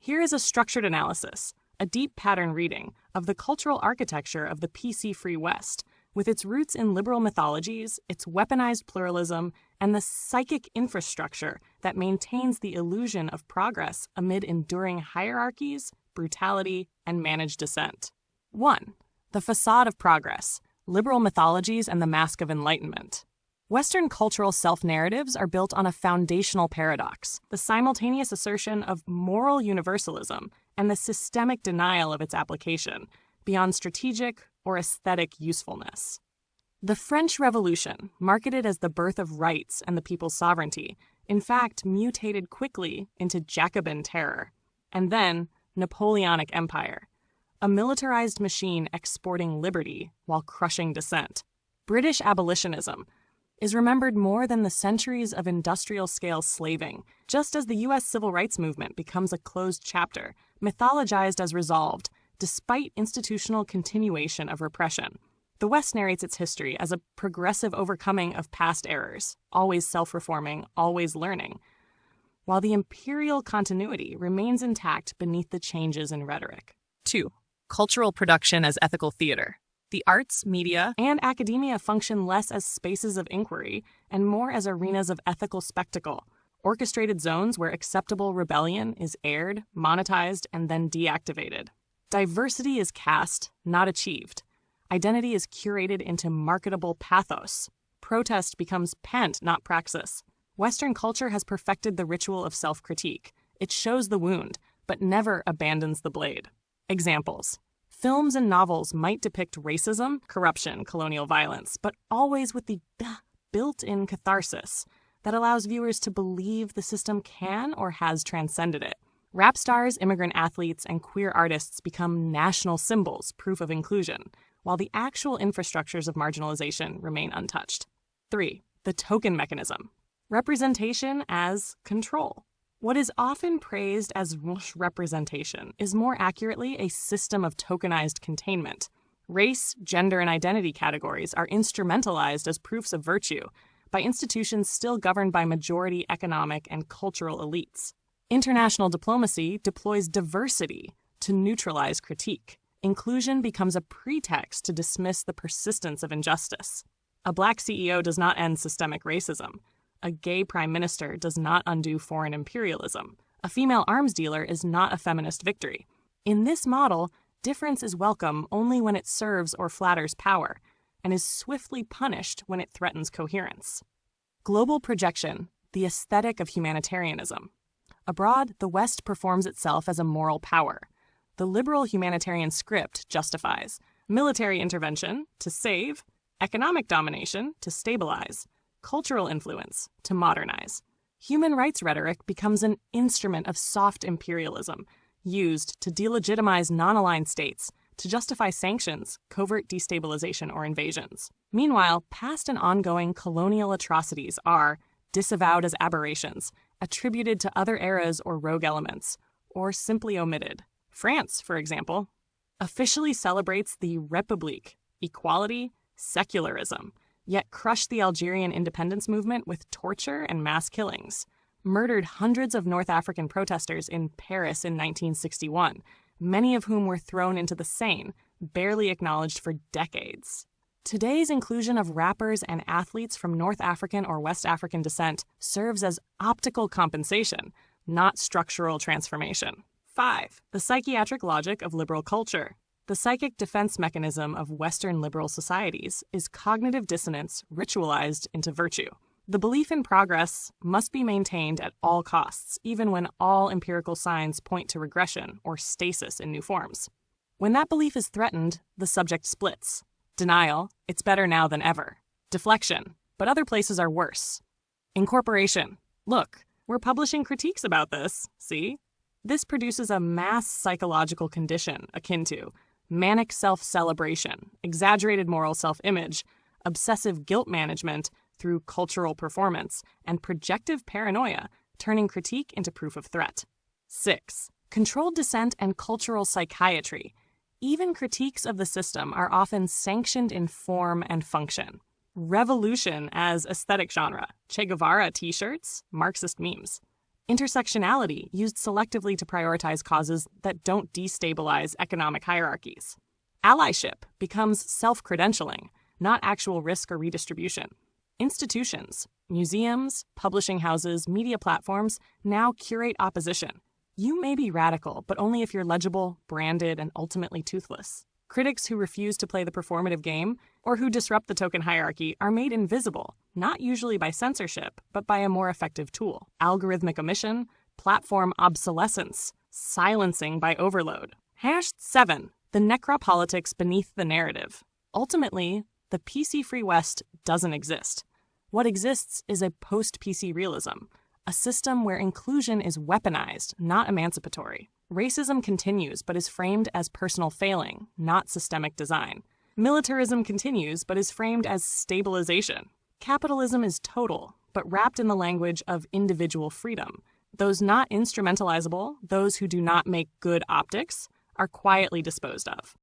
Here is a structured analysis, a deep pattern reading of the cultural architecture of the PC-free West, with its roots in liberal mythologies, its weaponized pluralism, and the psychic infrastructure that maintains the illusion of progress amid enduring hierarchies, brutality, and managed dissent. 1. The Facade of Progress, Liberal Mythologies and the Mask of Enlightenment. Western cultural self-narratives are built on a foundational paradox, the simultaneous assertion of moral universalism and the systemic denial of its application, beyond strategic or aesthetic usefulness. The French Revolution, marketed as the birth of rights and the people's sovereignty, in fact mutated quickly into Jacobin terror. And then, Napoleonic Empire, a militarized machine exporting liberty while crushing dissent. British abolitionism is remembered more than the centuries of industrial-scale slaving, just as the U.S. civil rights movement becomes a closed chapter, mythologized as resolved, despite institutional continuation of repression. The West narrates its history as a progressive overcoming of past errors, always self-reforming, always learning, while the imperial continuity remains intact beneath the changes in rhetoric. 2. Cultural production as ethical theater. The arts, media, and academia function less as spaces of inquiry and more as arenas of ethical spectacle, orchestrated zones where acceptable rebellion is aired, monetized, and then deactivated. Diversity is cast, not achieved. Identity is curated into marketable pathos. Protest becomes pent, not praxis. Western culture has perfected the ritual of self-critique. It shows the wound, but never abandons the blade. Examples. Films and novels might depict racism, corruption, colonial violence, but always with the built-in catharsis that allows viewers to believe the system can or has transcended it. Rap stars, immigrant athletes, and queer artists become national symbols, proof of inclusion, while the actual infrastructures of marginalization remain untouched. 3. The token mechanism. Representation as control. What is often praised as representation is more accurately a system of tokenized containment. Race, gender, and identity categories are instrumentalized as proofs of virtue by institutions still governed by majority economic and cultural elites. International diplomacy deploys diversity to neutralize critique. Inclusion becomes a pretext to dismiss the persistence of injustice. A Black CEO does not end systemic racism. A gay prime minister does not undo foreign imperialism. A female arms dealer is not a feminist victory. In this model, difference is welcome only when it serves or flatters power, and is swiftly punished when it threatens coherence. Global projection, the aesthetic of humanitarianism. Abroad, the West performs itself as a moral power. The liberal humanitarian script justifies military intervention to save, economic domination to stabilize, cultural influence to modernize. Human rights rhetoric becomes an instrument of soft imperialism, used to delegitimize non-aligned states, to justify sanctions, covert destabilization, or invasions. Meanwhile, past and ongoing colonial atrocities are disavowed as aberrations, attributed to other eras or rogue elements, or simply omitted. France, for example, officially celebrates the République, equality, secularism, yet crushed the Algerian independence movement with torture and mass killings, murdered hundreds of North African protesters in Paris in 1961, many of whom were thrown into the Seine, barely acknowledged for decades. Today's inclusion of rappers and athletes from North African or West African descent serves as optical compensation, not structural transformation. 5. The psychiatric logic of liberal culture. The psychic defense mechanism of Western liberal societies is cognitive dissonance ritualized into virtue. The belief in progress must be maintained at all costs, even when all empirical signs point to regression or stasis in new forms. When that belief is threatened, the subject splits. Denial, it's better now than ever. Deflection, but other places are worse. Incorporation, look, we're publishing critiques about this, see? This produces a mass psychological condition akin to manic self-celebration, exaggerated moral self-image, obsessive guilt management through cultural performance, and projective paranoia, turning critique into proof of threat. 6. Controlled dissent and cultural psychiatry. Even critiques of the system are often sanctioned in form and function. Revolution as aesthetic genre, Che Guevara t-shirts, Marxist memes. Intersectionality used selectively to prioritize causes that don't destabilize economic hierarchies. Allyship becomes self-credentialing, not actual risk or redistribution. Institutions, museums, publishing houses, media platforms now curate opposition. You may be radical, but only if you're legible, branded, and ultimately toothless. Critics who refuse to play the performative game or who disrupt the token hierarchy are made invisible, not usually by censorship, but by a more effective tool: algorithmic omission, platform obsolescence, silencing by overload. #7. The necropolitics beneath the narrative. Ultimately, the PC-free West doesn't exist. What exists is a post-PC realism, a system where inclusion is weaponized, not emancipatory. Racism continues, but is framed as personal failing, not systemic design. Militarism continues, but is framed as stabilization. Capitalism is total, but wrapped in the language of individual freedom. Those not instrumentalizable, those who do not make good optics, are quietly disposed of.